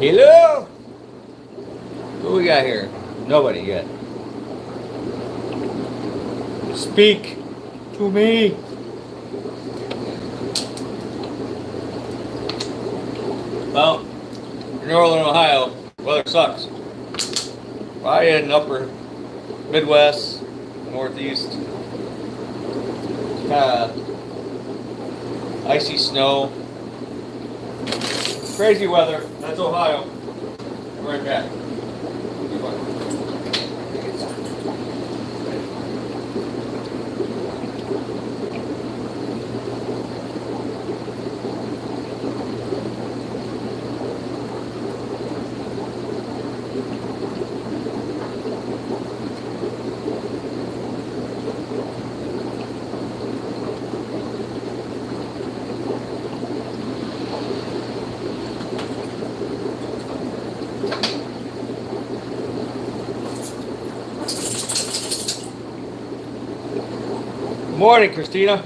Hello? Who we got here? Nobody yet. Speak to me. Well, in Northern Ohio, weather sucks. Probably in upper Midwest, Northeast. Kind of icy snow. Crazy weather. That's Ohio. We're right back. Morning, Christina.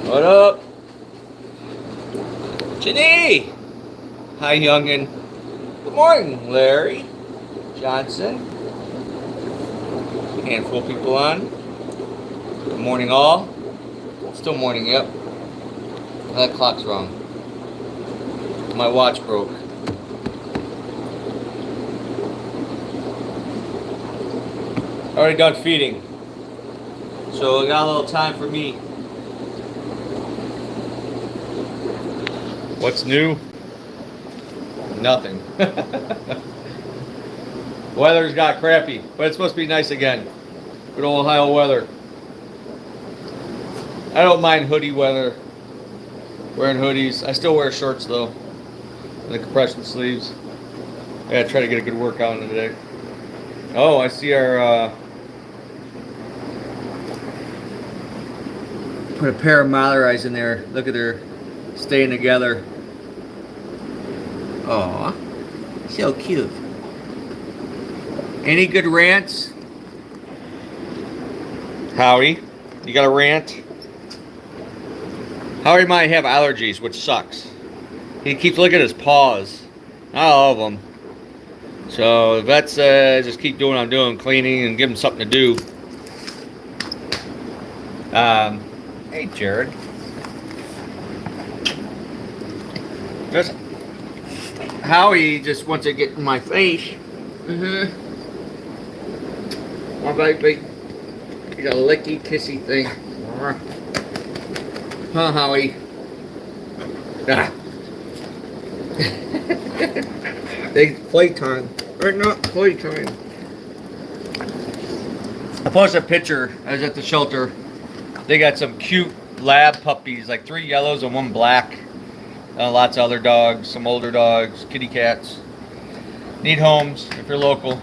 What up? Janine! Hi, youngin'. Good morning, Larry Johnson. Handful of people on. Good morning, all. Still morning, yep. That clock's wrong. My watch broke. Already done feeding. So I got a little time for me. What's new? Nothing. Weather's got crappy, but it's supposed to be nice again. Good old Ohio weather. I don't mind hoodie weather. Wearing hoodies. I still wear shorts though. And the compression sleeves. I gotta try to get a good workout in today. Oh, I see our put a pair of Mallorys in there. Look at her staying together. Aw, so cute. Any good rants? Howie, you got a rant? Howie might have allergies, which sucks. He keeps looking at his paws. Not all of them. So the vet says just keep doing what I'm doing, cleaning, and give him something to do. Hey, Jared. Just Howie just wants to get in my face. My baby. He's a licky kissy thing. Huh, Howie? Ah. They playtime. Or not playtime. I posted a picture. I was at the shelter. They got some cute lab puppies, like 3 yellows and 1 black. Lots of other dogs, some older dogs, kitty cats. Need homes if you're local.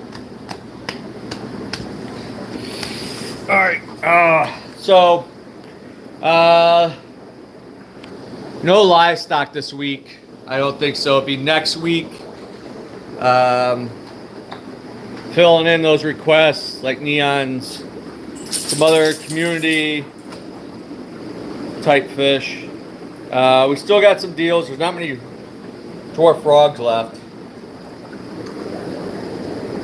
Alright, no livestock this week. I don't think so. It'll be next week. Filling in those requests like Neon's, some other community type fish. We still got some deals. There's not many dwarf frogs left.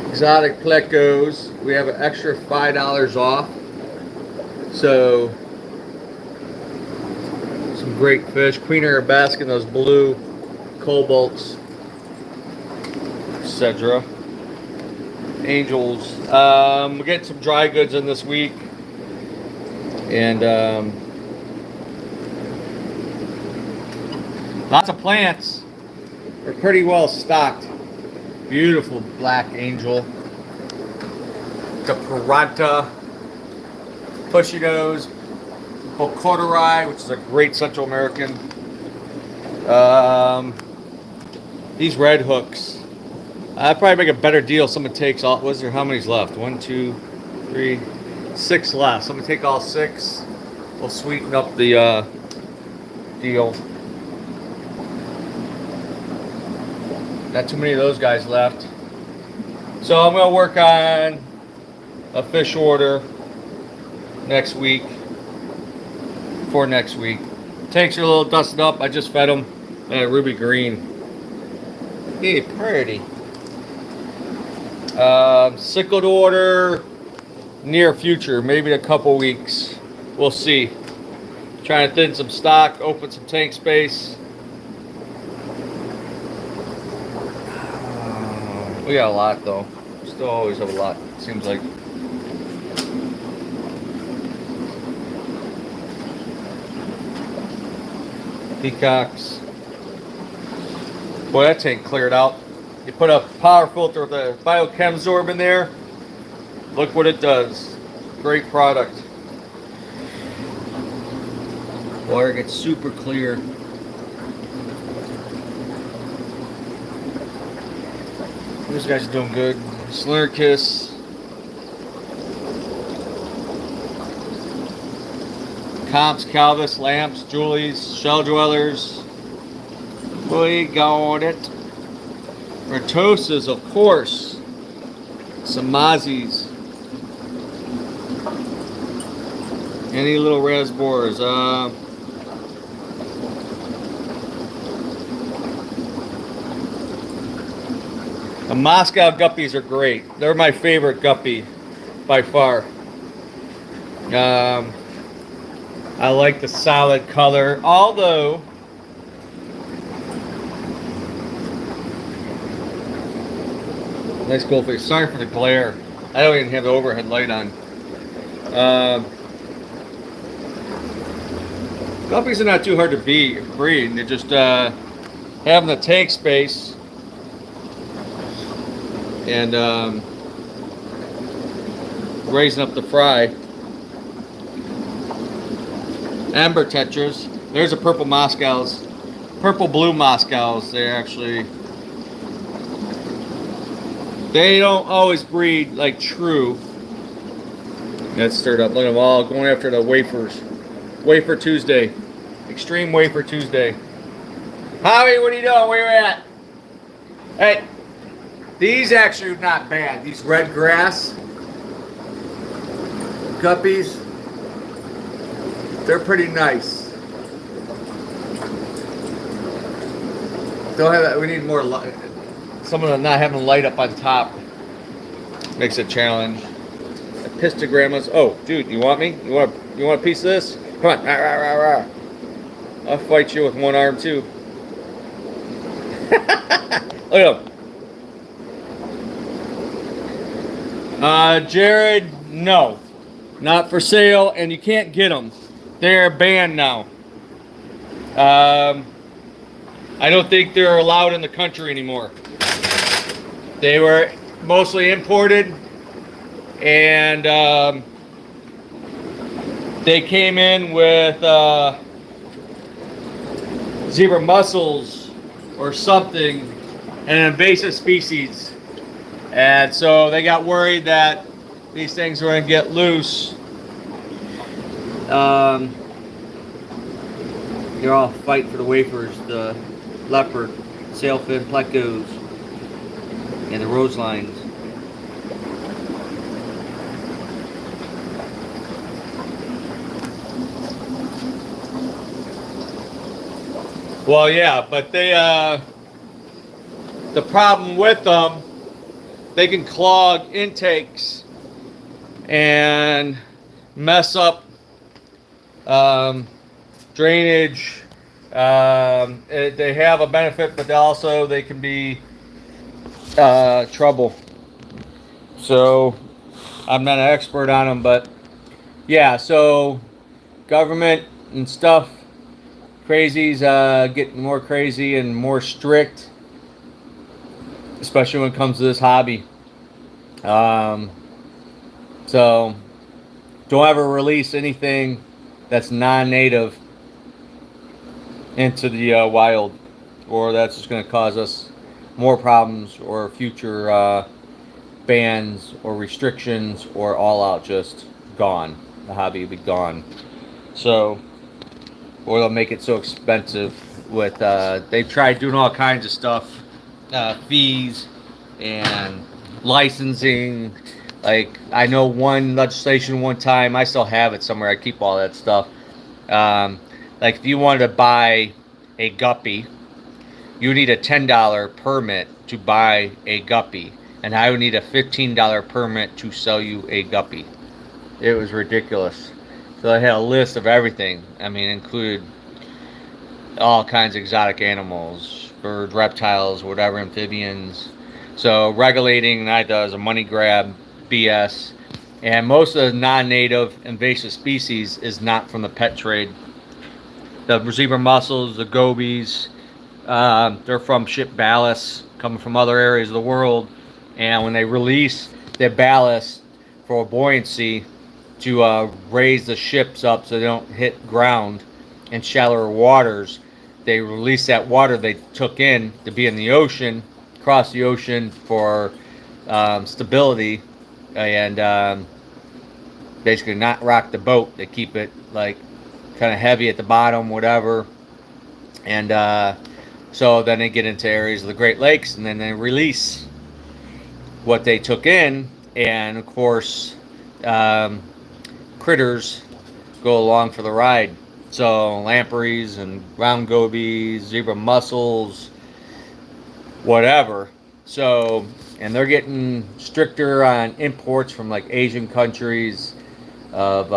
Exotic plecos. We have an extra $5 off. So some great fish. Queen arabesque and those blue cobalts, etc. Angels. We're getting some dry goods in this week, and lots of plants. We're pretty well stocked. Beautiful black angel. The Pirata, Pushy Nose, Bocotori, which is a great Central American. These red hooks. I'd probably make a better deal. Someone takes all. Was there how many's left? 1, 2, 3, 6 left. Someone take all 6. We'll sweeten up the deal. Not too many of those guys left. So I'm gonna work on a fish order next week. For next week. Tanks are a little dusted up. I just fed them ruby green. Hey, pretty. Cichlid order near future, maybe in a couple weeks. We'll see. Trying to thin some stock, open some tank space. We got a lot though. Still always have a lot, seems like. Peacocks. Boy, that tank cleared out. You put a power filter with a Biochem in there. Look what it does. Great product. Water gets super clear. These guys are doing good. Slurkiss. Comps, Calvis, Lamps, Julies, Shell Dwellers. We got it. Rotosas, of course. Some Mozzies. Any little Rasbors. The Moscow guppies are great. They're my favorite guppy by far. I like the solid color, although nice goldfish. Sorry for the glare. I don't even have the overhead light on. Guppies are not too hard to breed. They're just having the tank space and raising up the fry. Amber tetras. There's a purple Moscows. Purple blue Moscows. They're actually, they don't always breed like true. That's stirred up. Look at them all going after the wafers. Wafer Tuesday. Extreme Wafer Tuesday. Howie, what are you doing? Where you at? Hey, these actually are not bad. These red grass guppies, they're pretty nice. Don't have that. We need more light. Some of them not having light up on top makes it a challenge. Epistogrammas. Oh, dude, you want me? You want a piece of this? Come on. Rah, rah, rah, rah. I'll fight you with one arm too. Look at him. Jared, no. Not for sale, and you can't get them. They're banned now. I don't think they're allowed in the country anymore. They were mostly imported, and they came in with zebra mussels or something, an invasive species. And so they got worried that these things were going to get loose. They're all fighting for the wafers, the leopard, sailfin, plecos, and the rose lines. Well, yeah, but the problem with them, they can clog intakes and mess up um, drainage. They have a benefit, but also they can be trouble. So I'm not an expert on them, but yeah. So government and stuff, crazies getting more crazy and more strict, especially when it comes to this hobby. Um, so don't ever release anything that's non-native into the wild, or that's just going to cause us more problems or future bans or restrictions, or all out just gone. The hobby will be gone. So, or they'll make it so expensive with they've tried doing all kinds of stuff, fees and licensing. Like, I know one legislation one time, I still have it somewhere, I keep all that stuff. Like, if you wanted to buy a guppy, you need a $10 permit to buy a guppy, and I would need a $15 permit to sell you a guppy. It was ridiculous. So I had a list of everything. I mean, included all kinds of exotic animals, birds, reptiles, whatever, amphibians. So regulating that does a money grab, BS. And most of the non-native invasive species is not from the pet trade. The zebra mussels, the gobies, they're from ship ballast, coming from other areas of the world. And when they release their ballast for buoyancy to raise the ships up so they don't hit ground in shallower waters, they release that water they took in to be in the ocean, across the ocean for stability, and basically not rock the boat. They keep it like kind of heavy at the bottom, whatever. And so then they get into areas of the Great Lakes, and then they release what they took in, and of course, critters go along for the ride. So lampreys and brown gobies, zebra mussels, whatever. So, and they're getting stricter on imports from like Asian countries of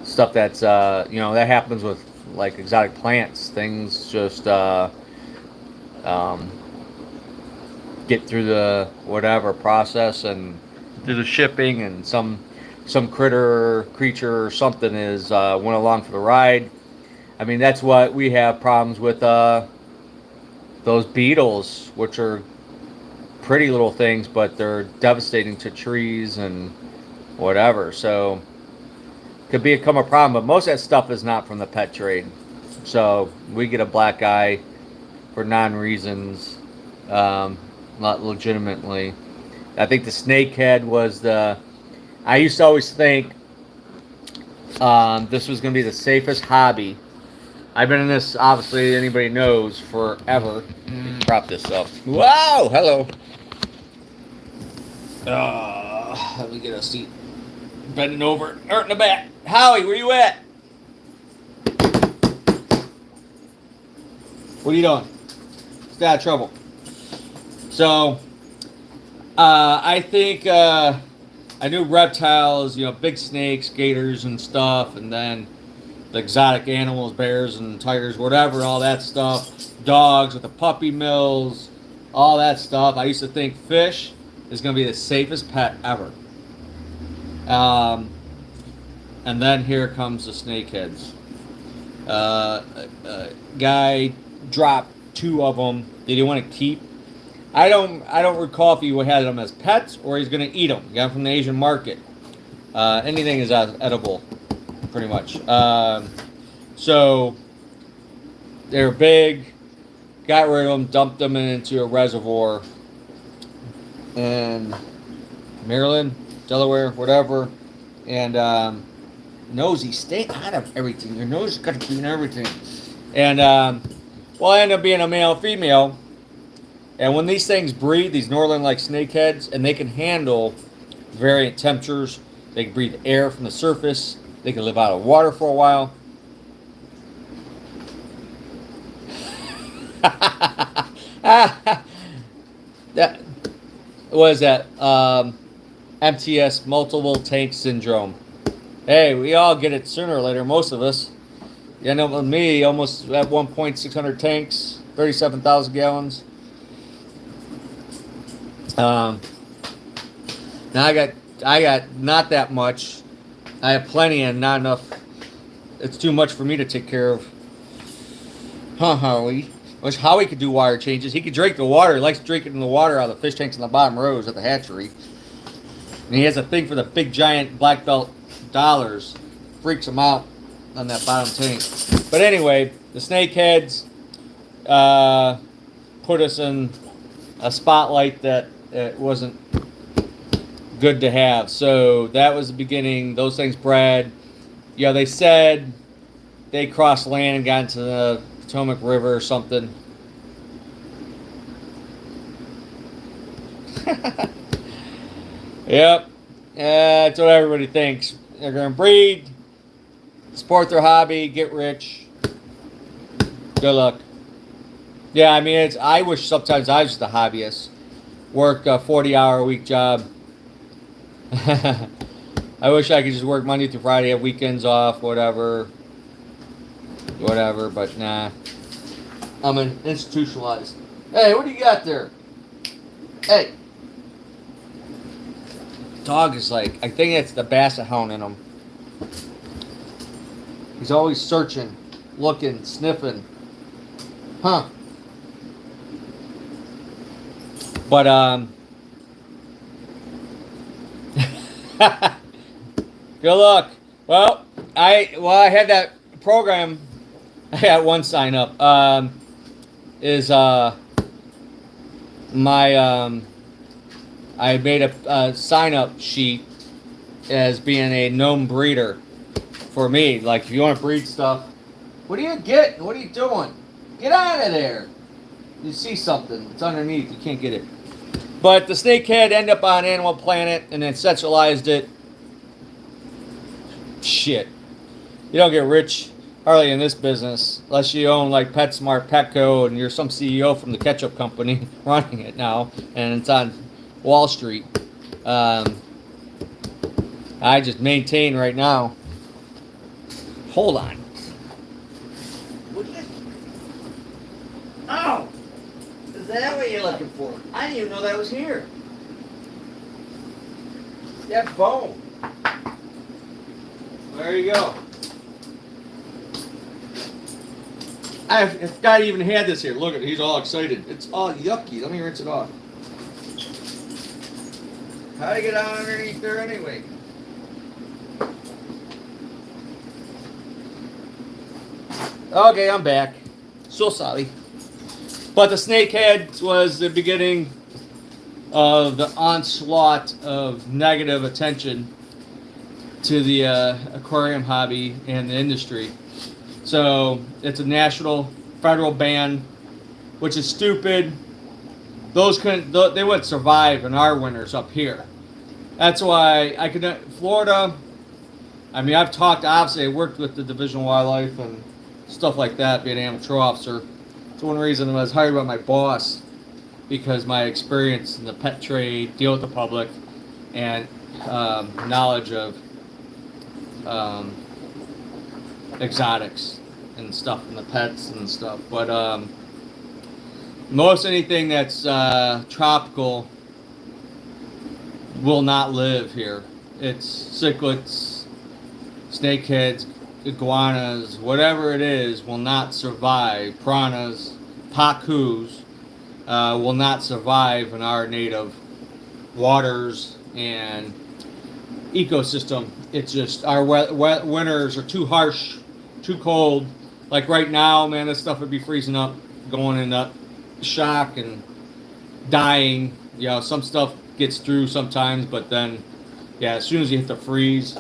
stuff that's that happens with like exotic plants. Things just get through the whatever process and do the shipping, and some creature or something is went along for the ride. I mean, that's what we have problems with those beetles, which are pretty little things, but they're devastating to trees and whatever. So could become a problem, but most of that stuff is not from the pet trade. So we get a black eye for non-reasons, not legitimately. I think the snakehead was I used to always think this was going to be the safest hobby. I've been in this, obviously, anybody knows, forever. Prop this up. Wow, hello. Let me get a seat. Bending over, hurting the back. Howie, where you at? What are you doing? Stay out of trouble. So, I think I knew reptiles, big snakes, gators and stuff, and then the exotic animals, bears and tigers, whatever, all that stuff. Dogs with the puppy mills, all that stuff. I used to think fish is going to be the safest pet ever. And then here comes the snakeheads. Guy dropped 2 of them. Did he want to keep? I don't recall if he had them as pets or he's going to eat them. He got them from the Asian market. Anything is edible, pretty much. So they're big. Got rid of them, dumped them into a reservoir in Maryland, Delaware, whatever. And nosy, stay out of everything. Your nose is got to clean everything. And well, I ended up being a male female. And when these things breed, these northern like snakeheads, and they can handle variant temperatures, they can breathe air from the surface, they can live out of water for a while. That what is that? MTS, multiple tank syndrome. Hey, we all get it sooner or later. Most of us. You know, with me, almost at 1.600 tanks, 37,000 gallons. Now I got not that much. I have plenty and not enough. It's too much for me to take care of. Huh, Howie? Wish Howie could do wire changes. He could drink the water. He likes drinking the water out of the fish tanks in the bottom rows at the hatchery. And he has a thing for the big giant black belt dollars. Freaks him out on that bottom tank. But anyway, the snakeheads put us in a spotlight that wasn't good to have. So that was the beginning. Those things bred. Yeah, they said they crossed land and got into the Potomac River or something. Yep. That's what everybody thinks. They're going to breed, support their hobby, get rich. Good luck. Yeah, I mean, I wish sometimes I was just a hobbyist. Work a 40-hour-a-week job. I wish I could just work Monday through Friday, have weekends off, whatever, but nah. I'm institutionalized. Hey, what do you got there? Hey. Dog is like, I think it's the Basset Hound in him. He's always searching, looking, sniffing. Huh. But, good luck. Well, I had that program. I got one sign up. I made a sign up sheet as being a gnome breeder for me. Like, if you want to breed stuff, what are you getting? What are you doing? Get out of there. You see something. It's underneath. You can't get it. But the snakehead ended up on Animal Planet and then centralized it. Shit. You don't get rich hardly in this business unless you own like PetSmart, Petco, and you're some CEO from the ketchup company running it now, and it's on Wall Street. I just maintain right now. Hold on. Oh! Is that what you're looking for? I didn't even know that was here. That bone. There you go. I forgot I even had this here. Look at it. He's all excited. It's all yucky. Let me rinse it off. How do you get on underneath there anyway? Okay, I'm back. So sorry. But the snakehead was the beginning of the onslaught of negative attention to the aquarium hobby and the industry. So it's a national, federal ban, which is stupid. They wouldn't survive in our winters up here. That's why Florida. I mean, obviously I worked with the Division of Wildlife and stuff like that, being an animal control officer. It's one reason I was hired by my boss, because my experience in the pet trade, deal with the public, and knowledge of exotics and stuff, and the pets and stuff. But most anything that's tropical will not live here. It's cichlids, snakeheads, iguanas, whatever it is, will not survive. Piranhas, pacus will not survive in our native waters and ecosystem. It's just our winters are too harsh, too cold. Like right now, man, this stuff would be freezing up, going into shock and dying. You know, some stuff gets through sometimes, but then, yeah, as soon as you hit the freeze,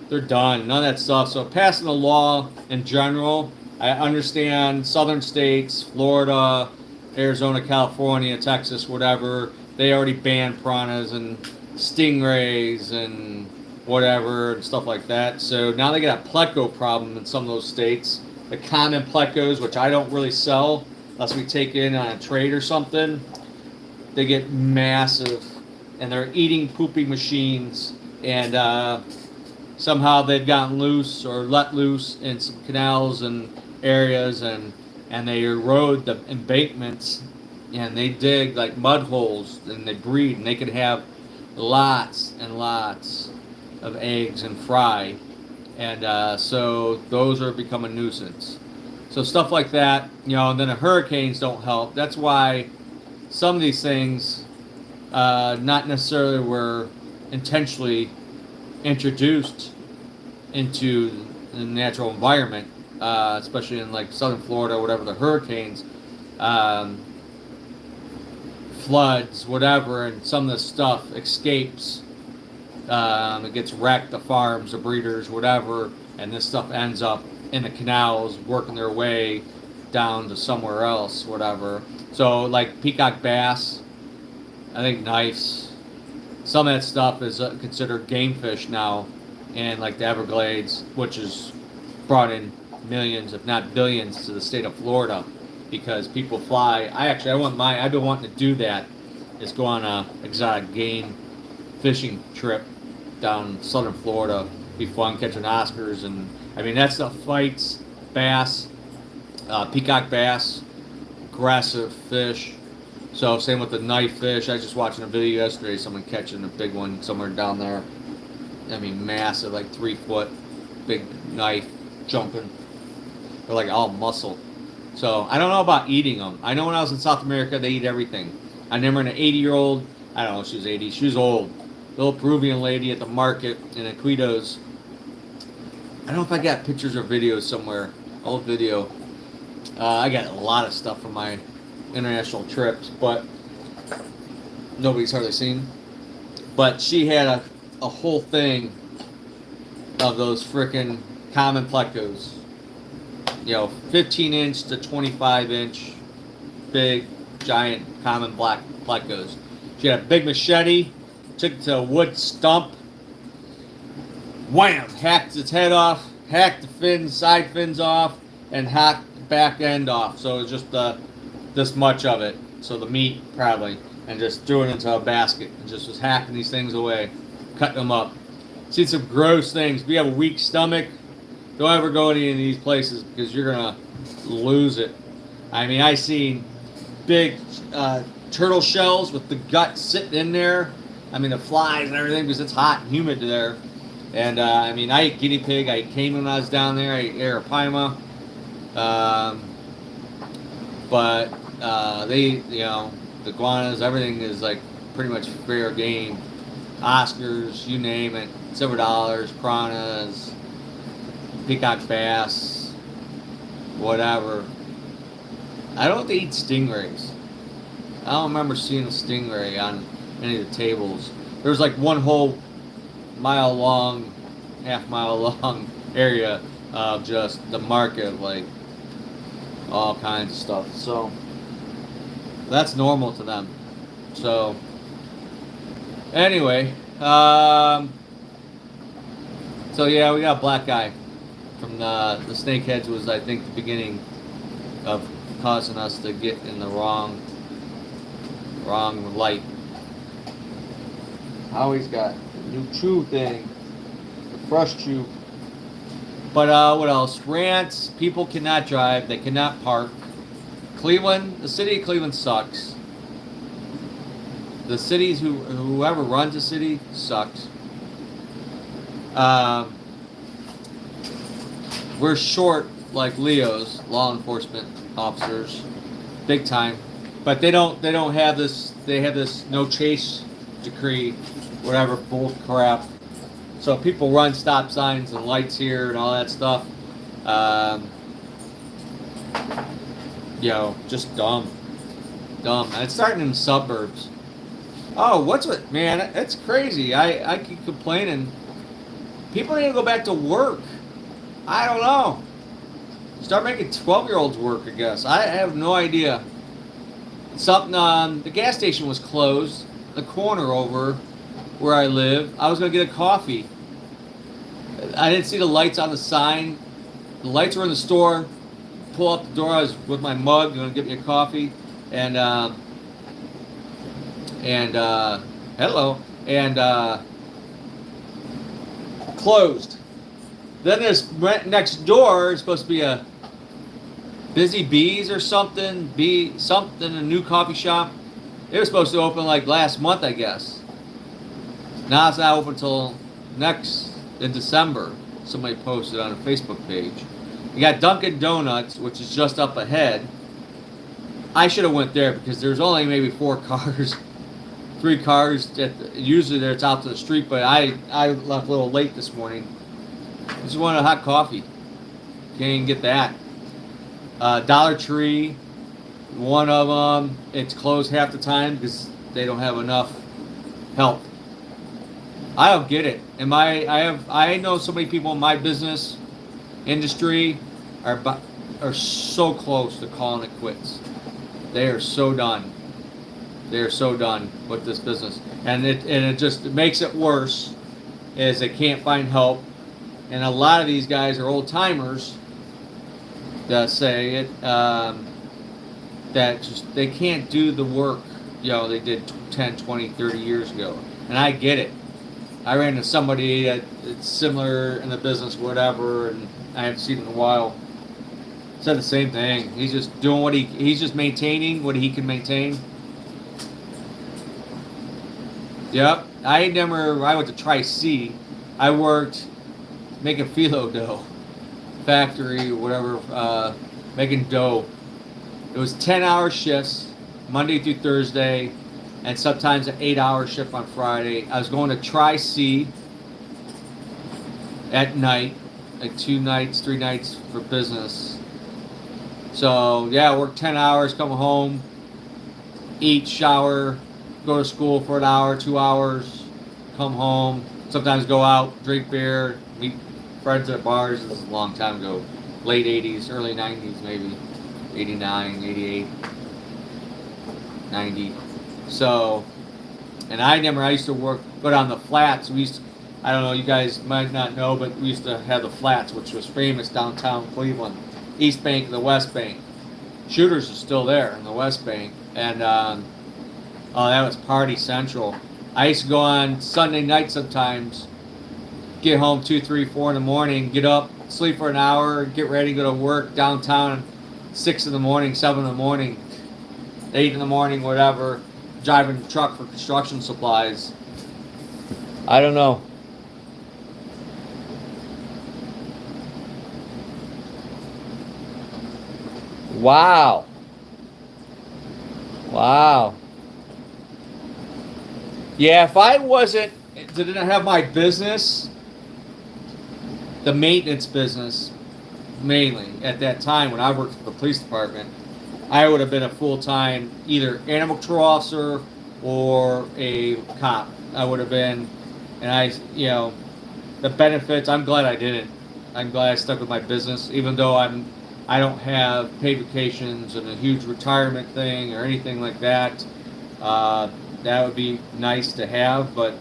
they're done. None of that stuff. So passing a law in general, I understand southern states, Florida, Arizona, California, Texas, whatever, they already banned piranhas and stingrays and whatever and stuff like that. So now they got a pleco problem in some of those states. The common plecos, which I don't really sell, unless we take in on a trade or something, they get massive, and they're eating pooping machines, and somehow they've gotten loose or let loose in some canals and areas, and they erode the embankments, and they dig like mud holes, and they breed, and they can have lots and lots of eggs and fry, and so those are become a nuisance. So stuff like that, and then the hurricanes don't help. That's why some of these things, not necessarily were intentionally introduced into the natural environment, especially in like southern Florida, whatever, the hurricanes, floods, whatever, and some of the stuff escapes. It gets wrecked, the farms, the breeders, whatever, and this stuff ends up in the canals, working their way down to somewhere else, whatever. So like peacock bass, I think knifes, some of that stuff is considered game fish now in like the Everglades, which has brought in millions, if not billions, to the state of Florida because people fly. I've been wanting to do that, is go on a exotic game fishing trip down southern Florida. Be fun catching Oscars, and I mean that stuff fights bass, peacock bass, aggressive fish. So same with the knife fish. I was just watching a video yesterday, someone catching a big one somewhere down there. I mean massive, like 3 foot, big knife jumping. They're like all muscle. So I don't know about eating them. I know when I was in South America, they eat everything. I remember an 80-year-old, I don't know, she was 80, she was old, little Peruvian lady at the market in Iquitos. I don't know if I got pictures or videos somewhere, old video. I got a lot of stuff from my international trips, but nobody's hardly seen. But she had a whole thing of those frickin' common plecos. 15-inch to 25-inch, big, giant, common black plecos. She had a big machete, took it to a wood stump, wham, hacked its head off, hacked the side fins off, and hacked the back end off. So it was just this much of it, so the meat probably, and just threw it into a basket and just was hacking these things away, cutting them up. Seen some gross things. If you have a weak stomach, don't ever go to any of these places because you're gonna lose it. I mean, I seen big turtle shells with the gut sitting in there. I mean, the flies and everything because it's hot and humid there. And I mean, I ate guinea pig. I ate caiman when I was down there. I ate arapaima. But they, the iguanas, everything is like pretty much fair game. Oscars, you name it, silver dollars, piranhas, peacock bass, whatever. I don't think they eat stingrays. I don't remember seeing a stingray on any of the tables. There was like one whole mile long, half mile long area of just the market, like all kinds of stuff. So that's normal to them. So anyway, so yeah, we got a black guy from the snakeheads was, I think, the beginning of causing us to get in the wrong light. I always got a new chew thing, the fresh chew. But what else? Rants. People cannot drive. They cannot park. Cleveland, the city of Cleveland sucks. The cities, whoever runs the city sucks. We're short like Leo's, law enforcement officers, big time. But they don't have this. They have this no chase decree, whatever bull crap. So people run stop signs and lights here and all that stuff. Just dumb. And it's starting in the suburbs. Oh, man? It's crazy. I keep complaining. People need to go back to work. I don't know. Start making 12-year-olds work, I guess. I have no idea. Something, the gas station was closed. The corner over where I live. I was going to get a coffee. I didn't see the lights on the sign. The lights were in the store. pull up the door. I was with my mug, going to get me a coffee, and hello, and closed. Then this next door is supposed to be a Busy Bees or something, a new coffee shop. It was supposed to open like last month, I guess. Now it's not open until in December. Somebody posted on a Facebook page. You got Dunkin' Donuts, which is just up ahead. I should have went there because there's only maybe 4 cars, 3 cars. Usually it's out to the street, but I left a little late this morning. Just wanted a hot coffee. Can't even get that. Dollar Tree, one of them, it's closed half the time because they don't have enough help. I don't get it. I know so many people in my business industry are so close to calling it quits. They are so done. They are so done with this business, and it just makes it worse, is they can't find help, and a lot of these guys are old timers that say it that just they can't do the work they did 10, 20, 30 years ago, and I get it. I ran into somebody that's similar in the business, whatever, and I haven't seen in a while. Said the same thing. He's just doing he's just maintaining what he can maintain. Yep. I went to Tri-C. I worked making phyllo dough. Factory, whatever, making dough. It was 10-hour shifts, Monday through Thursday, and sometimes an 8-hour shift on Friday. I was going to Tri-C at night, like 2 nights, 3 nights for business. So yeah, I worked 10 hours, come home, eat, shower, go to school for an hour, 2 hours, come home, sometimes go out, drink beer, meet friends at bars. This is a long time ago, late 80s, early 90s maybe, 89, 88, 90. So, and I used to go down the flats. I don't know, you guys might not know, but we used to have the flats, which was famous downtown Cleveland. East Bank and the West Bank. Shooters are still there in the West Bank. And, that was party central. I used to go on Sunday night sometimes, get home 2, 3, 4 in the morning, get up, sleep for an hour, get ready, go to work downtown, 6 in the morning, 7 in the morning, 8 in the morning, whatever, driving a truck for construction supplies. I don't know. Wow. Yeah, if I didn't have my business, the maintenance business, mainly, at that time when I worked for the police department, I would have been a full-time either animal control officer or a cop. I would have been, and the benefits, I'm glad I didn't. I'm glad I stuck with my business, even though I don't have paid vacations and a huge retirement thing or anything like that. That would be nice to have, but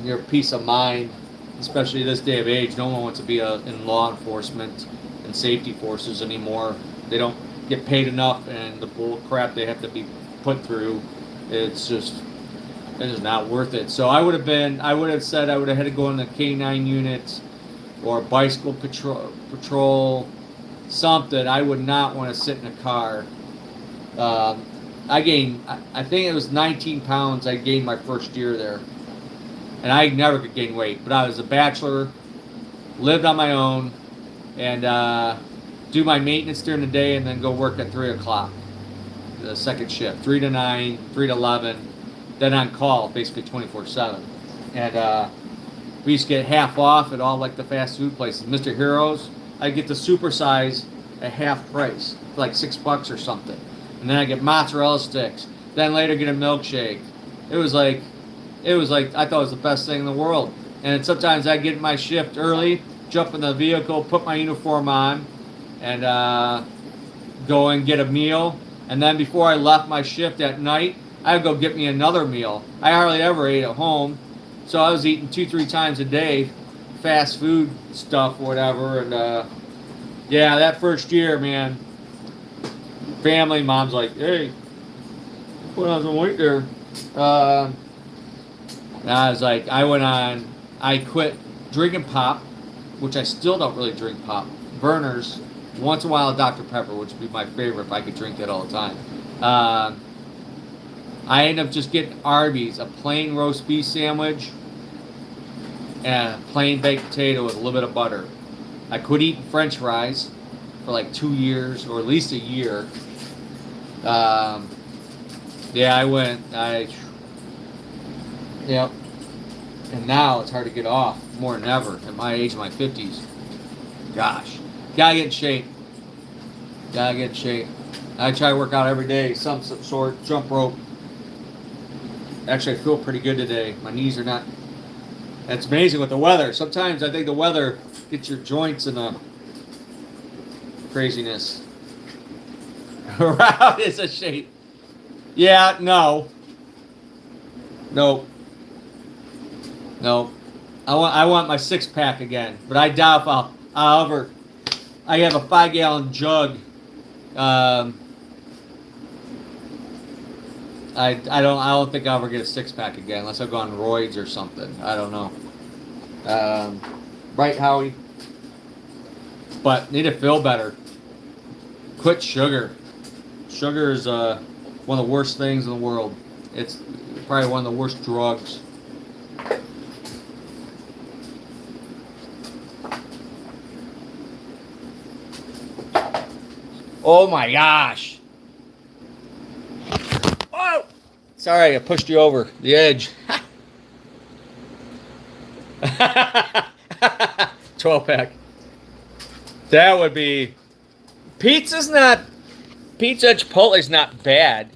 your peace of mind, especially this day of age, no one wants to be in law enforcement and safety forces anymore. They don't get paid enough, and the bull crap they have to be put through, it is not worth it. So I would have said I would have had to go in the K9 unit or bicycle patrol, something. I would not want to sit in a car. I think it was 19 pounds I gained my first year there. And I never could gain weight, but I was a bachelor, lived on my own, and do my maintenance during the day and then go work at 3 o'clock, the second shift, 3 to 9, 3 to 11, then on call, basically 24/7. And we used to get half off at all like the fast food places. Mr. Heroes, I get the supersize at half price, like $6 or something. And then I get mozzarella sticks. Then later get a milkshake. It was like I thought it was the best thing in the world. And sometimes I get my shift early, jump in the vehicle, put my uniform on, and go and get a meal. And then before I left my shift at night, I'd go get me another meal. I hardly ever ate at home, so I was eating 2-3 times a day, fast food stuff, whatever, and Yeah, that first year, man. Family, mom's like, hey, put on some weight there. Uh, and I was like, I quit drinking pop, which I still don't really drink pop. Burners, once in a while, Dr. Pepper, which would be my favorite if I could drink that all the time. Uh, I ended up just getting Arby's, a plain roast beef sandwich, and a plain baked potato with a little bit of butter. I quit eating French fries for like 2 years or at least a year. Um, yeah, yep. And now it's hard to get off more than ever at my age, in my 50s. Gosh, gotta get in shape. Gotta get in shape. I try to work out every day, some sort, jump rope. Actually, I feel pretty good today. My knees are not. That's amazing with the weather. Sometimes I think the weather gets your joints in a craziness. Round is a shape. Yeah, no. Nope. Nope. I want my 6-pack again, but I doubt if I'll ever. I have a 5-gallon jug. I don't think I'll ever get a 6-pack again unless I go on roids or something. I don't know. Right, Howie? But need to feel better. Quit sugar. Sugar is one of the worst things in the world. It's probably one of the worst drugs. Oh my gosh. Oh! Sorry, I pushed you over the edge. 12-pack. That would be. Pizza at Chipotle's not bad.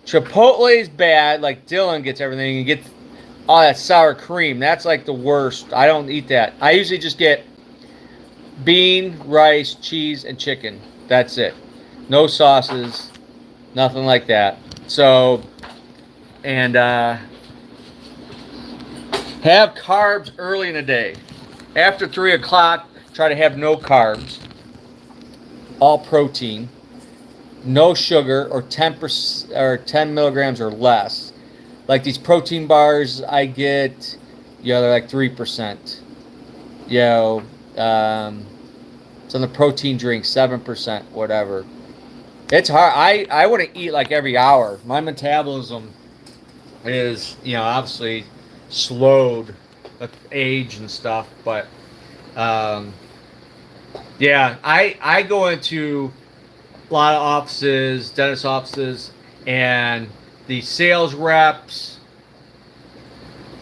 Chipotle's bad. Like Dylan gets everything and gets all that sour cream. That's like the worst. I don't eat that. I usually just get bean, rice, cheese, and chicken. That's it. No sauces, nothing like that. So, and have carbs early in the day. After 3 o'clock, try to have no carbs, all protein, no sugar, or 10% or 10 milligrams or less. Like these protein bars, I get, they're like 3%. Some of the protein drinks, 7%, whatever. It's hard. I want to eat like every hour. My metabolism is, obviously slowed with age and stuff, but yeah, I go into a lot of offices, dentist offices, and the sales reps,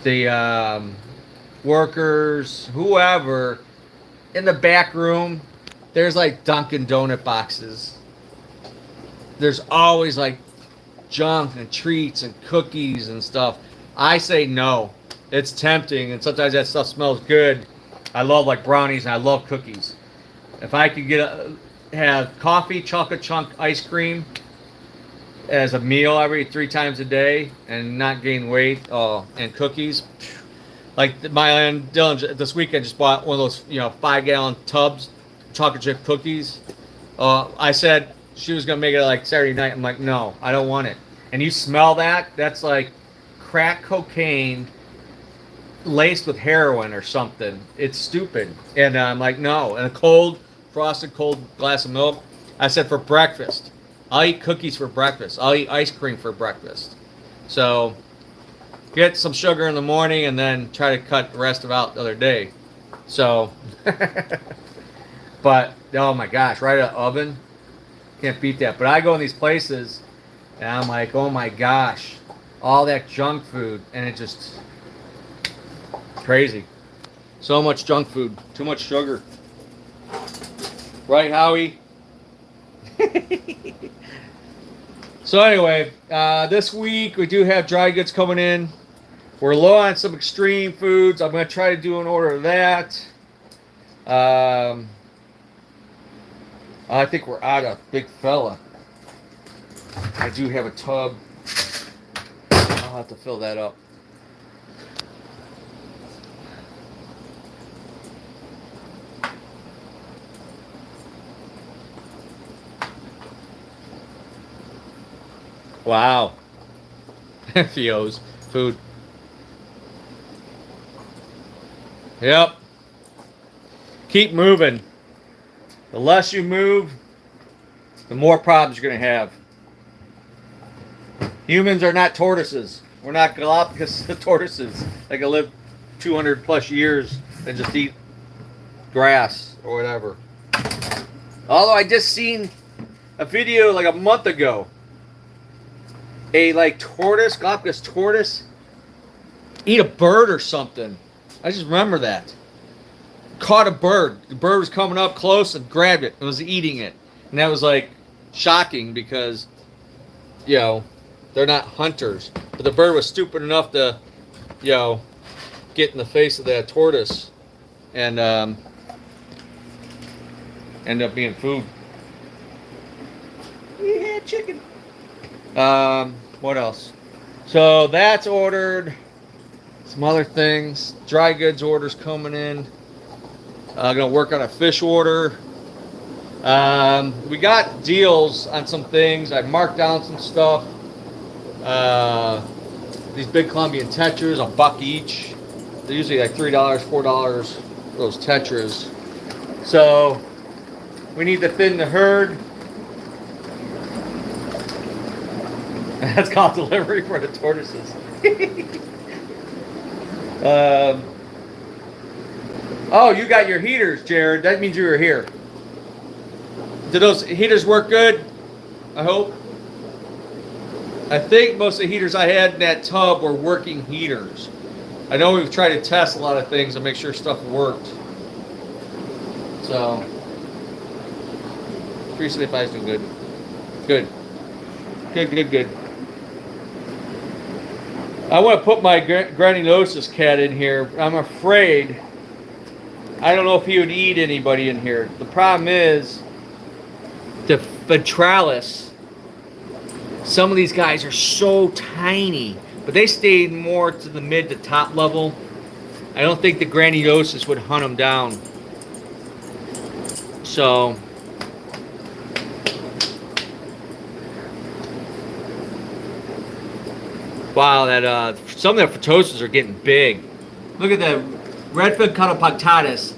the workers, whoever, in the back room, there's like Dunkin' Donut boxes. There's always like junk and treats and cookies and stuff. I say no. It's tempting, and sometimes that stuff smells good. I love like brownies and I love cookies. If I could have coffee, chocolate chunk ice cream as a meal every 3 times a day and not gain weight, and cookies. Like Dylan this weekend just bought one of those 5-gallon tubs, chocolate chip cookies. I said she was gonna make it like Saturday night. I'm like, no, I don't want it. And you smell that? That's like crack cocaine laced with heroin or something. It's stupid. And I'm like, no. And a frosted cold glass of milk. I said for breakfast. I'll eat cookies for breakfast. I'll eat ice cream for breakfast. So get some sugar in the morning and then try to cut the rest of it out the other day. So, but oh my gosh, right out of the oven, can't beat that. But I go in these places and I'm like, oh my gosh, all that junk food, and it just crazy. So much junk food, too much sugar. Right, Howie? So anyway, this week we do have dry goods coming in. We're low on some extreme foods. I'm going to try to do an order of that. I think we're out of big fella. I do have a tub. I'll have to fill that up. Wow. Theo's food. Yep. Keep moving. The less you move, the more problems you're going to have. Humans are not tortoises. We're not Galapagos tortoises. They can live 200 plus years and just eat grass or whatever. Although I just seen a video like a month ago. A like tortoise, Galapagos tortoise, eat a bird or something. I just remember that. Caught a bird. The bird was coming up close and grabbed it and was eating it. And that was like shocking because, you know, they're not hunters. But the bird was stupid enough to, you know, get in the face of that tortoise and end up being food. Yeah, chicken. What else? So that's ordered. Some other things. Dry goods orders coming in. Gonna work on a fish order. We got deals on some things. I marked down some stuff. These big Colombian tetras, $1 each. They're usually like $3, $4. Those tetras. So we need to thin the herd. That's called delivery for the tortoises. Oh, you got your heaters, Jared. That means you were here. Did those heaters work good? I hope. I think most of the heaters I had in that tub were working heaters. I know we've tried to test a lot of things and make sure stuff worked. So, 375 is doing good. Good. Good, good, good. I want to put my granulosis cat in here. I'm afraid, I don't know if he would eat anybody in here. The problem is, the ventralis, some of these guys are so tiny, but they stayed more to the mid to top level. I don't think the granulosis would hunt them down. So, wow, that some of the photosis are getting big. Look at the redfin cautopunctatus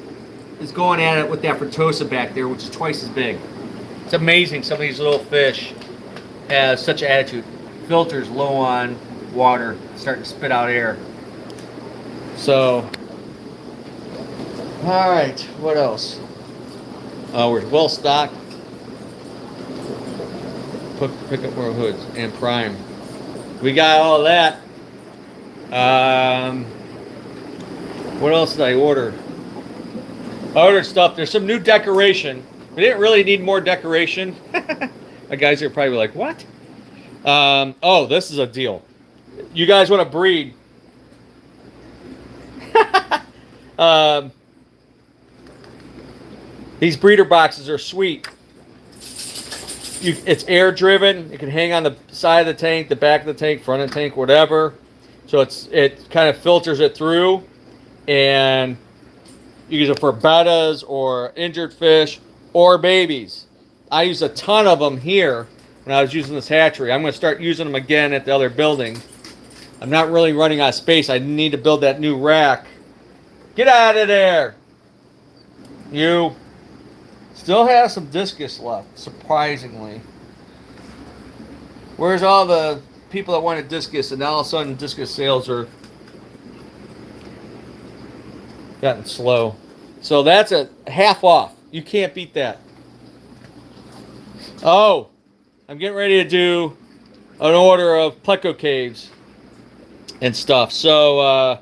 is going at it with that Frontosa back there, which is twice as big. It's amazing some of these little fish have such an attitude. Filters low on water, starting to spit out air. So, all right, what else? We're well stocked. Pick up more hoods and prime. We got all that. What else did I order? I ordered stuff. There's some new decoration. We didn't really need more decoration. My guys are probably like, what? Oh, this is a deal. You guys want to breed? These breeder boxes are sweet. It's air driven. It can hang on the side of the tank, the back of the tank, front of the tank, whatever. So it kind of filters it through, and you use it for bettas or injured fish or babies. I use a ton of them here when I was using this hatchery. I'm going to start using them again at the other building. I'm not really running out of space. I need to build that new rack. Get out of there! You still have some discus left, surprisingly. Where's all the people that wanted discus, and now all of a sudden discus sales are gotten slow. So that's a half off. You can't beat that. Oh, I'm getting ready to do an order of pleco caves and stuff. So,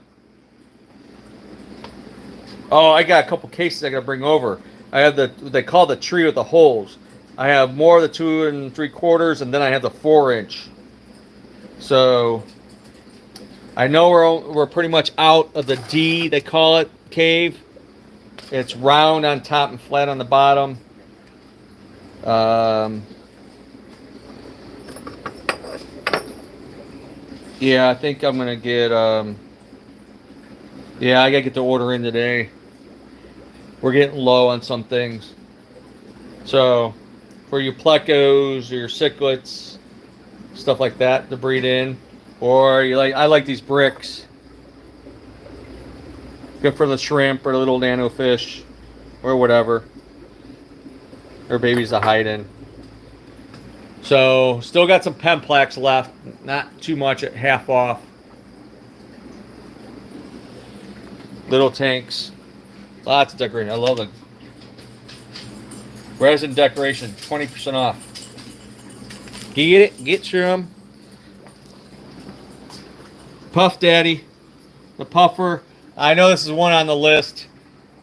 I got a couple cases I got to bring over. I have they call the tree with the holes. I have more of the 2 3/4, and then I have the 4-inch. So I know we're pretty much out of the D, they call it, cave. It's round on top and flat on the bottom. Yeah, I think I'm gonna get yeah, I gotta get the order in today. We're getting low on some things. So, for your plecos or your cichlids, stuff like that to breed in. Or you like, I like these bricks. Good for the shrimp or the little nano fish or whatever. Or babies to hide in. So still got some Pemplex left. Not too much at half off. Little tanks. Lots of decoration. I love it. Resin decoration, 20% off. Get it, get some. Puff Daddy, the puffer. I know this is one on the list,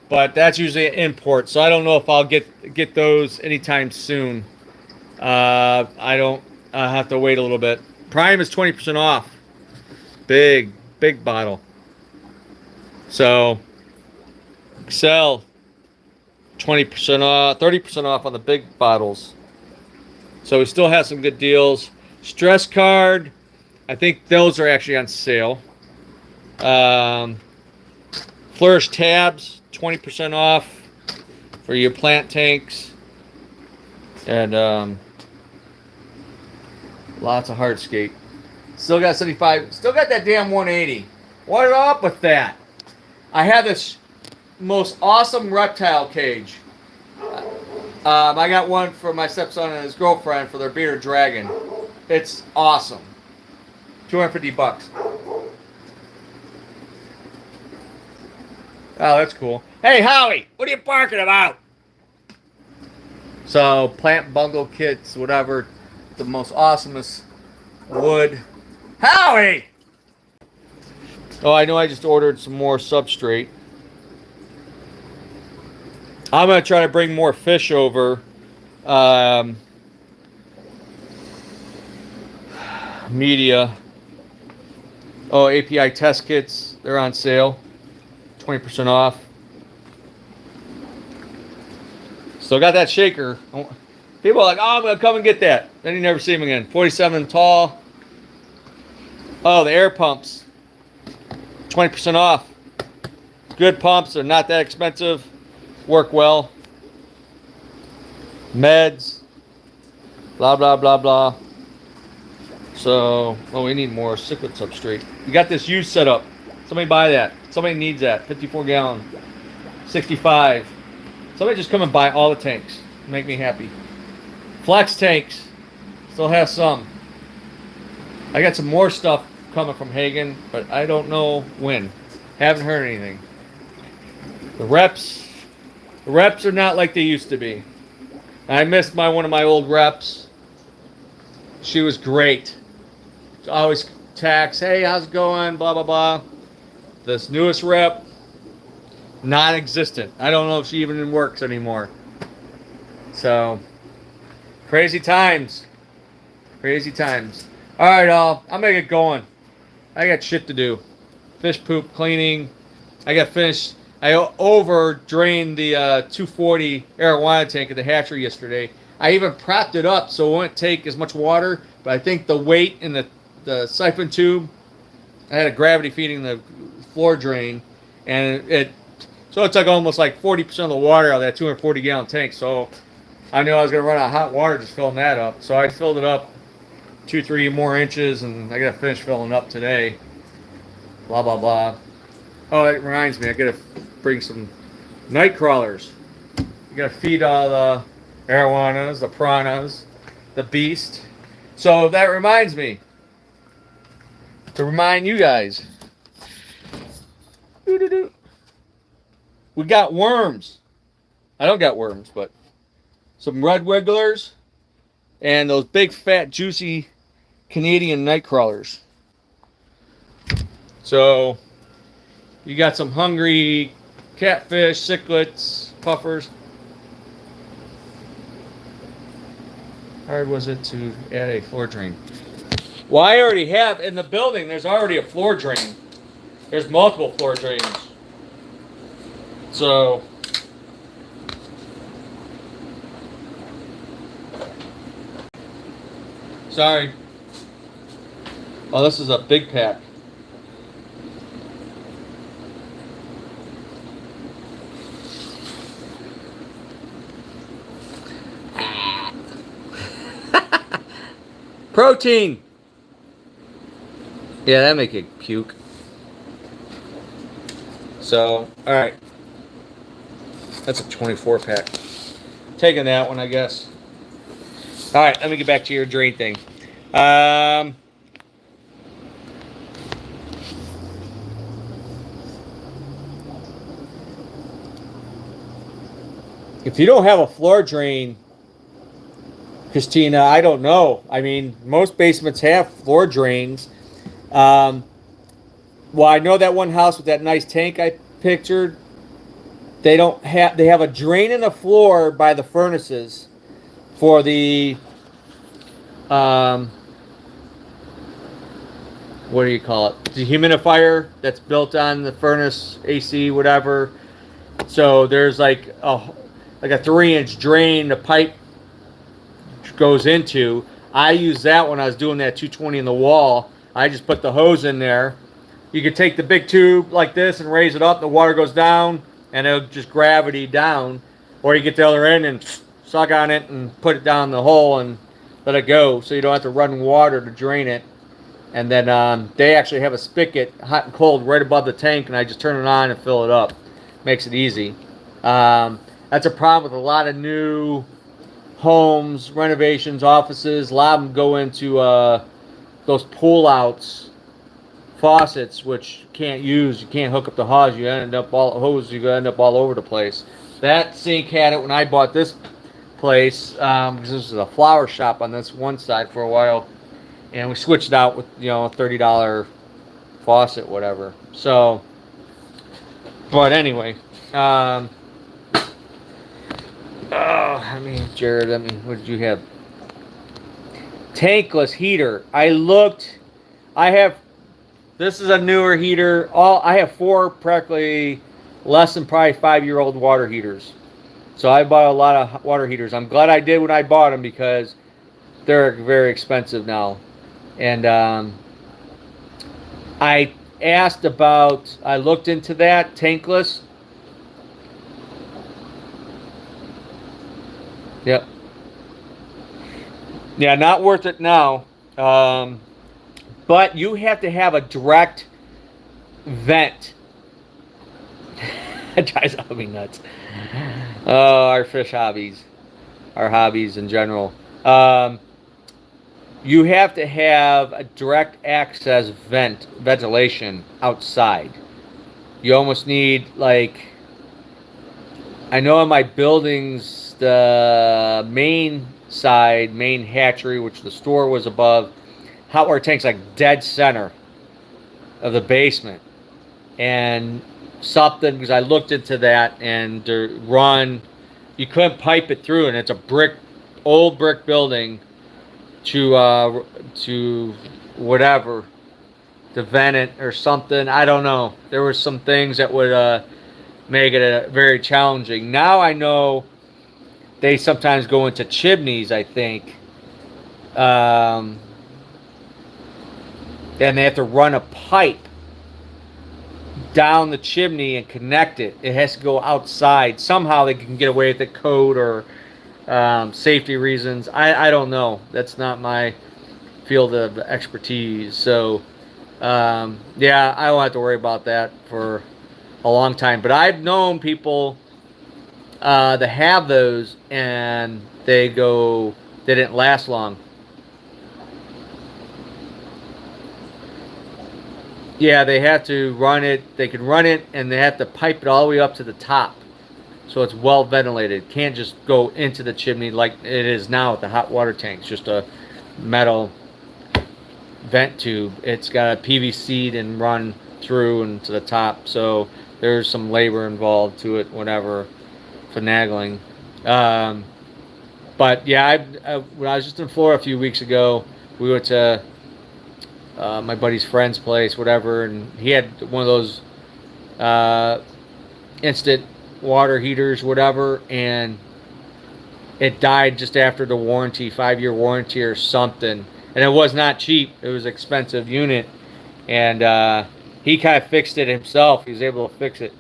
but that's usually an import, so I don't know if I'll get those anytime soon. I'll have to wait a little bit. Prime is 20% off. Big bottle. So, Excel, 20% off, 30% off on the big bottles. So we still have some good deals. Stress card, I think those are actually on sale. Flourish tabs, 20% off for your plant tanks. And lots of hardscape. Still got 75, still got that damn 180. What up with that? I have this most awesome reptile cage. I got one for my stepson and his girlfriend for their bearded dragon. It's awesome. $250. Oh, that's cool. Hey, Howie, what are you barking about? So, plant bundle kits, whatever. The most awesomest wood. Howie! Oh, I know I just ordered some more substrate. I'm going to try to bring more fish over. Media. Oh, API test kits. They're on sale. 20% off. Still got that shaker. People are like, oh, I'm going to come and get that. Then you never see them again. 47 tall. Oh, the air pumps. 20% off. Good pumps. They're not that expensive. Work well. Meds. Blah, blah, blah, blah. So, oh, we need more cichlid substrate. We got this used set up. Somebody buy that. Somebody needs that. 54 gallon. 65. Somebody just come and buy all the tanks. Make me happy. Flex tanks. Still have some. I got some more stuff coming from Hagen, but I don't know when. Haven't heard anything. The reps are not like they used to be. I missed one of my old reps. She was great. She always texts, hey, how's it going? Blah, blah, blah. This newest rep, non-existent. I don't know if she even works anymore. So, crazy times. Crazy times. All right, all. I'm going to get going. I got shit to do. Fish poop cleaning. I got finished. I over-drained the 240 arowana tank at the hatchery yesterday. I even propped it up so it wouldn't take as much water, but I think the weight in the siphon tube, I had a gravity feeding the floor drain, and so it took almost like 40% of the water out of that 240 gallon tank. So I knew I was going to run out of hot water just filling that up. So I filled it up 2-3 more inches, and I got to finish filling up today. Blah, blah, blah. Oh, that reminds me, I got to bring some night crawlers. You got to feed all the arowanas, the piranhas, the beast. So that reminds me to remind you guys. We got worms. I don't got worms, but some red wigglers and those big, fat, juicy Canadian night crawlers. So you got some hungry catfish, cichlids, puffers. How hard was it to add a floor drain? Well, I already have in the building. There's already a floor drain. There's multiple floor drains. So sorry. Oh, this is a big pack. Protein. Yeah, that make it puke. So, all right. That's a 24 pack. Taking that one, I guess. All right, let me get back to your drain thing. If you don't have a floor drain, Christina, I don't know. I mean, most basements have floor drains. Well, I know that one house with that nice tank I pictured. They don't have. They have a drain in the floor by the furnaces for the what do you call it? The humidifier that's built on the furnace, AC, whatever. So there's like a 3-inch drain the pipe goes into. I used that when I was doing that 220 in the wall. I just put the hose in there. You could take the big tube like this and raise it up. The water goes down, and it'll just gravity down. Or you get the other end and suck on it and put it down the hole and let it go, so you don't have to run water to drain it. And then they actually have a spigot, hot and cold, right above the tank, and I just turn it on and fill it up. Makes it easy. That's a problem with a lot of new homes, renovations, offices. A lot of them go into those pull-outs, faucets, which you can't use. You can't hook up the hose. You end up all over the place. That sink had it when I bought this place, because this was a flower shop on this one side for a while, and we switched out with a $30 faucet, whatever. So, but anyway, Jared, what did you have? Tankless heater. This is a newer heater. I have 4 practically less than probably 5-year-old water heaters. So I bought a lot of water heaters. I'm glad I did when I bought them, because they're very expensive now. And I looked into that, tankless. Yep. Yeah, not worth it now. But you have to have a direct vent. That drives me nuts. Our fish hobbies. Our hobbies in general. You have to have a direct access ventilation outside. You almost need, I know in my buildings, the main hatchery, which the store was above, hot water tank's dead center of the basement. And because I looked into that, and you couldn't pipe it through, and it's a old brick building to whatever, to vent it or something. I don't know. There were some things that would make it very challenging. Now I know they sometimes go into chimneys, I think. And they have to run a pipe down the chimney and connect it. It has to go outside. Somehow they can get away with the code or safety reasons. I don't know. That's not my field of expertise. So, yeah, I don't have to worry about that for a long time. But I've known people that have those, and they didn't last long. Yeah, they have to run it. They can run it, and they have to pipe it all the way up to the top, so it's well ventilated. It can't just go into the chimney like it is now with the hot water tanks. Just a metal vent tube. It's got a PVC and run through and to the top. So there's some labor involved to it, whatever, finagling. But yeah, when I was just in Florida a few weeks ago, we went to my buddy's friend's place, whatever, and he had one of those instant water heaters, whatever, and it died just after the warranty, 5-year warranty or something. And it was not cheap. It was an expensive unit. And he kind of fixed it himself. He was able to fix it.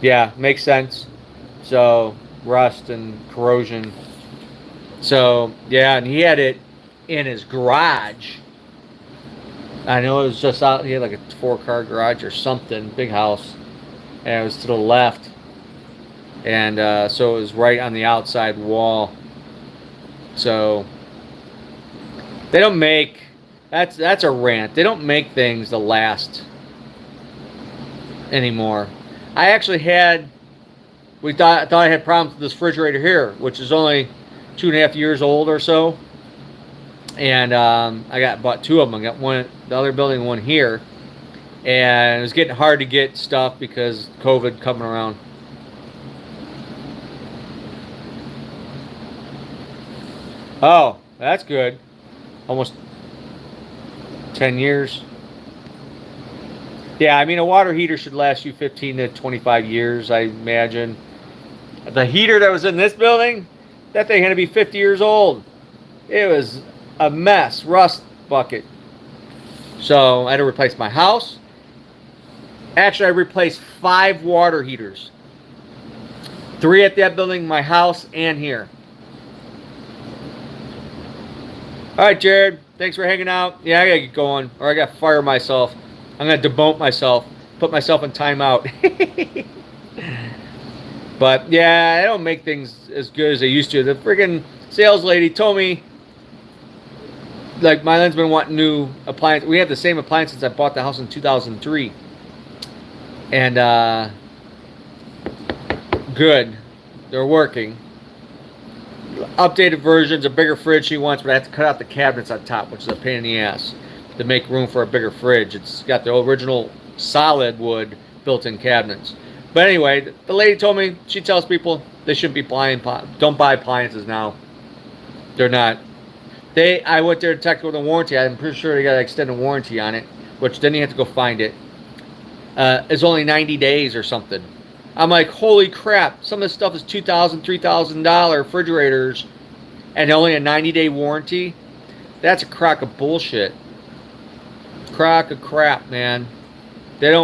Yeah, makes sense. So rust and corrosion. So yeah, and he had it in his garage. I know it was just out. He had like a 4-car garage or something, big house, and it was to the left, and so it was right on the outside wall. So they don't make. That's a rant. They don't make things to last anymore. I actually had. I thought I had problems with this refrigerator here, which is only 2.5 years old or so. And I bought 2 of them. I got one, the other building, one here, and it was getting hard to get stuff because COVID coming around. Oh, that's good. Almost 10 years. Yeah, I mean, a water heater should last you 15 to 25 years, I imagine. The heater that was in this building, that thing had to be 50 years old. It was a mess, rust bucket. So I had to replace my house. Actually, I replaced 5 water heaters. 3 at that building, my house, and here. All right, Jared, thanks for hanging out. Yeah, I gotta get going, or I gotta fire myself. I'm gonna demote myself, put myself in timeout. But yeah, I don't make things as good as they used to. The friggin' sales lady told me, like, Mylan's been wanting new appliance. We have the same appliance since I bought the house in 2003. And good, they're working. Updated versions, a bigger fridge she wants, but I have to cut out the cabinets on top, which is a pain in the ass to make room for a bigger fridge. It's got the original solid wood built-in cabinets. But anyway, the lady told me, she tells people they shouldn't be buying, don't buy appliances now. They're not. I went there to check with a warranty. I'm pretty sure they got an extended warranty on it, which then you have to go find it. It's only 90 days or something. I'm like, holy crap, some of this stuff is $2,000, $3,000 refrigerators and only a 90-day warranty? That's a crock of bullshit. Crock of crap, man. They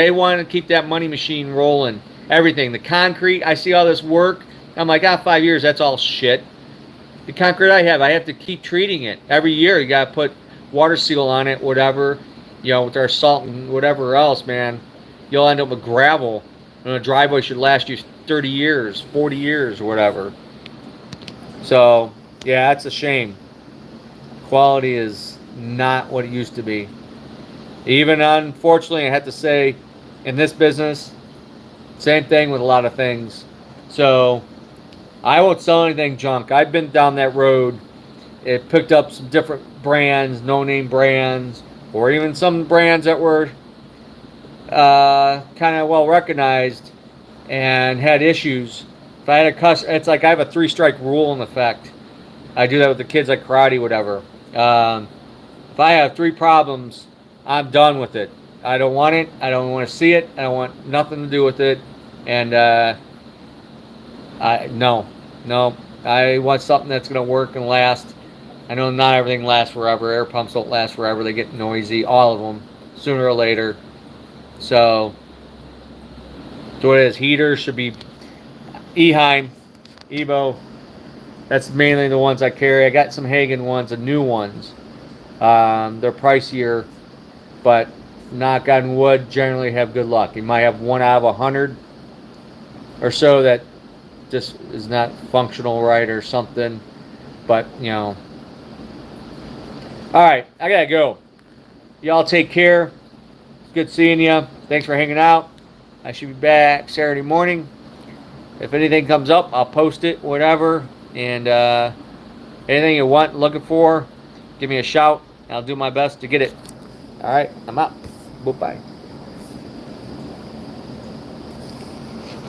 want to keep that money machine rolling. Everything. The concrete, I see all this work. I'm like, 5 years, that's all shit. The concrete I have to keep treating it. Every year you got to put water seal on it, whatever. You know, with our salt and whatever else, man. You'll end up with gravel. And a driveway should last you 30 years, 40 years, or whatever. So, yeah, that's a shame. Quality is not what it used to be. Even, unfortunately, I have to say, in this business, same thing with a lot of things. So, I won't sell anything junk. I've been down that road. It picked up some different brands, no-name brands, or even some brands that were kind of well recognized and had issues. If I had it's like I have a 3-strike rule in effect. I do that with the kids like karate, whatever. If I have 3 problems, I'm done with it. I don't want it. I don't want to see it. I don't want nothing to do with it. And no. I want something that's going to work and last. I know not everything lasts forever. Air pumps don't last forever. They get noisy, all of them, sooner or later. So what it is, heaters should be Eheim, Ebo. That's mainly the ones I carry. I got some Hagen ones, the new ones. They're pricier, but knock on wood, generally have good luck. You might have 1 out of 100 or so that just is not functional right or something. But, you know. Alright, I gotta go. Y'all take care. It's good seeing you. Thanks for hanging out. I should be back Saturday morning. If anything comes up, I'll post it, whatever. And anything you want, looking for, give me a shout. I'll do my best to get it. Alright, I'm out. Bye-bye.